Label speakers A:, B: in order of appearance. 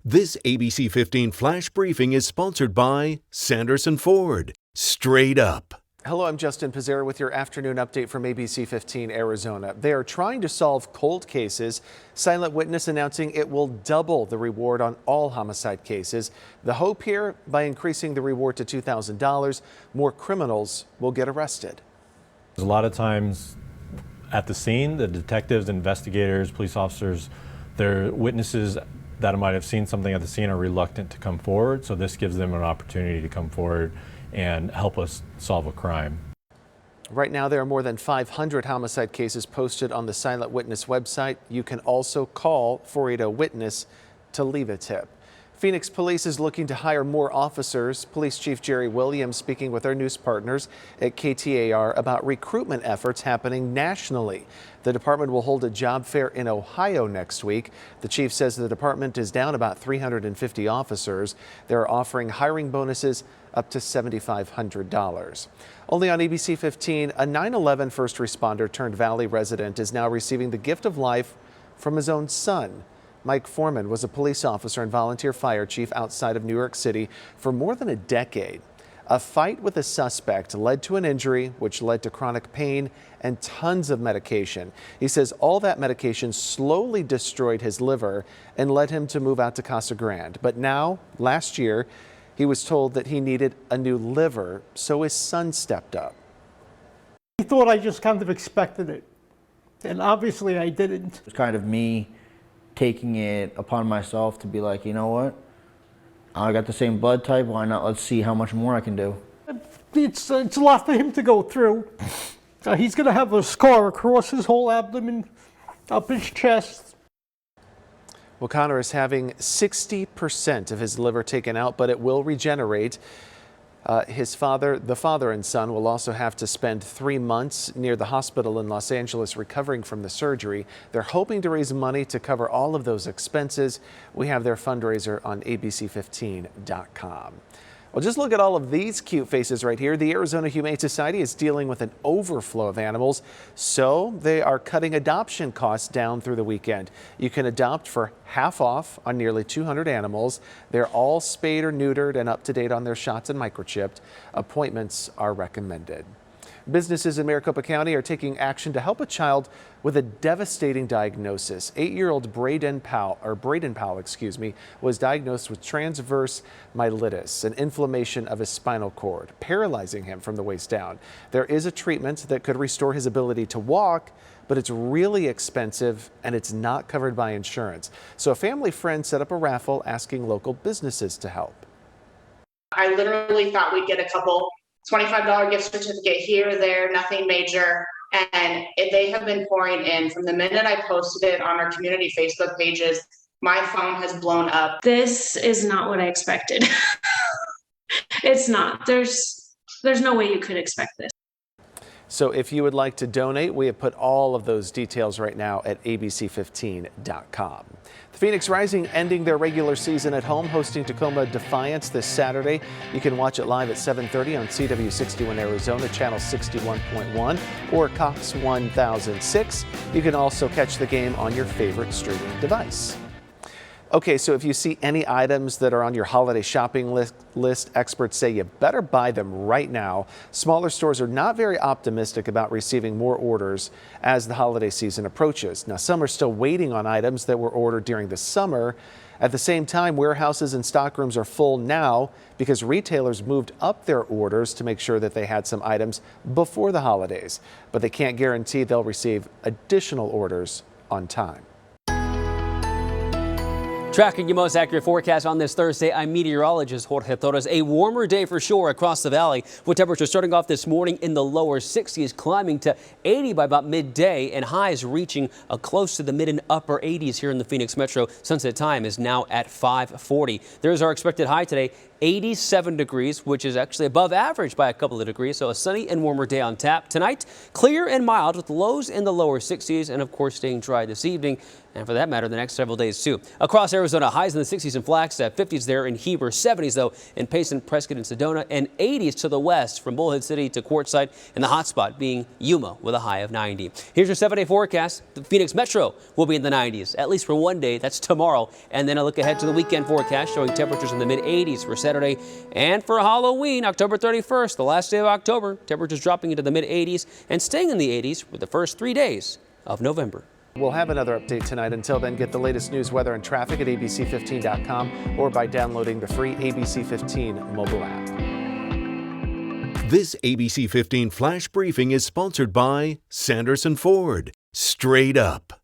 A: This ABC 15 Flash Briefing is sponsored by Sanderson Ford. Straight up.
B: Hello, I'm Justin Pizzera with your afternoon update from ABC15 Arizona. They are trying to solve cold cases. Silent Witness announcing it will double the reward on all homicide cases. The hope here, by increasing the reward to $2,000, more criminals will get arrested.
C: A lot of times at the scene, the detectives, investigators, police officers, their witnesses that might have seen something at the scene are reluctant to come forward. So this gives them an opportunity to come forward and help us solve a crime.
B: Right now, there are more than 500 homicide cases posted on the Silent Witness website. You can also call 480-WITNESS to leave a tip. Phoenix Police is looking to hire more officers. Police Chief Jerry Williams speaking with our news partners at KTAR about recruitment efforts happening nationally. The department will hold a job fair in Ohio next week. The chief says the department is down about 350 officers. They're offering hiring bonuses up to $7,500. Only on ABC 15, a 9/11 first responder turned Valley resident is now receiving the gift of life from his own son. Mike Foreman was a police officer and volunteer fire chief outside of New York City for more than a decade. A fight with a suspect led to an injury, which led to chronic pain and tons of medication. He says all that medication slowly destroyed his liver and led him to move out to Casa Grande. But now, last year, he was told that he needed a new liver, so his son stepped up.
D: He thought I just kind of expected it, and obviously I didn't.
E: It was kind of me taking it upon myself to be like, you know what, I got the same blood type, why not, let's see how much more I can do.
D: It's a lot for him to go through. He's going to have a scar across his whole abdomen, up his chest.
B: Well, Connor is having 60% of his liver taken out, but it will regenerate. The father and son will also have to spend 3 months near the hospital in Los Angeles recovering from the surgery. They're hoping to raise money to cover all of those expenses. We have their fundraiser on ABC15.com. Well, just look at all of these cute faces right here. The Arizona Humane Society is dealing with an overflow of animals, so they are cutting adoption costs down through the weekend. You can adopt for half off on nearly 200 animals. They're all spayed or neutered and up to date on their shots and microchipped. Appointments are recommended. Businesses in Maricopa County are taking action to help a child with a devastating diagnosis. 8-year-old Braden Powell, was diagnosed with transverse myelitis, an inflammation of his spinal cord, paralyzing him from the waist down. There is a treatment that could restore his ability to walk, but it's really expensive and it's not covered by insurance. So a family friend set up a raffle asking local businesses to help.
F: I literally thought we'd get a couple $25 gift certificate here, there, nothing major. And they have been pouring in from the minute I posted it on our community Facebook pages. My phone has blown up.
G: This is not what I expected. It's not. There's no way you could expect this.
B: So if you would like to donate, we have put all of those details right now at ABC15.com. The Phoenix Rising ending their regular season at home, hosting Tacoma Defiance this Saturday. You can watch it live at 7:30 on CW61 Arizona, channel 61.1 or Cox 1006. You can also catch the game on your favorite streaming device. Okay, so if you see any items that are on your holiday shopping list, experts say you better buy them right now. Smaller stores are not very optimistic about receiving more orders as the holiday season approaches. Now, some are still waiting on items that were ordered during the summer. At the same time, warehouses and stockrooms are full now because retailers moved up their orders to make sure that they had some items before the holidays. But they can't guarantee they'll receive additional orders on time.
H: Tracking your most accurate forecast on this Thursday, I'm meteorologist Jorge Torres. A warmer day for sure across the valley, with temperatures starting off this morning in the lower 60s, climbing to 80 by about midday, and highs reaching close to the mid and upper 80s here in the Phoenix metro. Sunset time is now at 5:40. There's our expected high today. 87 degrees, which is actually above average by a couple of degrees. So a sunny and warmer day on tap tonight. Clear and mild with lows in the lower 60s and of course staying dry this evening. And for that matter, the next several days too. Across Arizona, highs in the 60s in Flagstaff, 50s there in Heber, 70s though in Payson, Prescott, and Sedona, and 80s to the west from Bullhead City to Quartzsite, and the hot spot being Yuma with a high of 90. Here's your 7-day forecast. The Phoenix Metro will be in the 90s, at least for one day. That's tomorrow. And then a look ahead to the weekend forecast showing temperatures in the mid-80s for Saturday. And for Halloween, October 31st, the last day of October, temperatures dropping into the mid-80s and staying in the 80s for the first 3 days of November.
B: We'll have another update tonight. Until then, get the latest news, weather, and traffic at abc15.com or by downloading the free ABC15 mobile app.
A: This ABC 15 Flash Briefing is sponsored by Sanderson Ford. Straight up.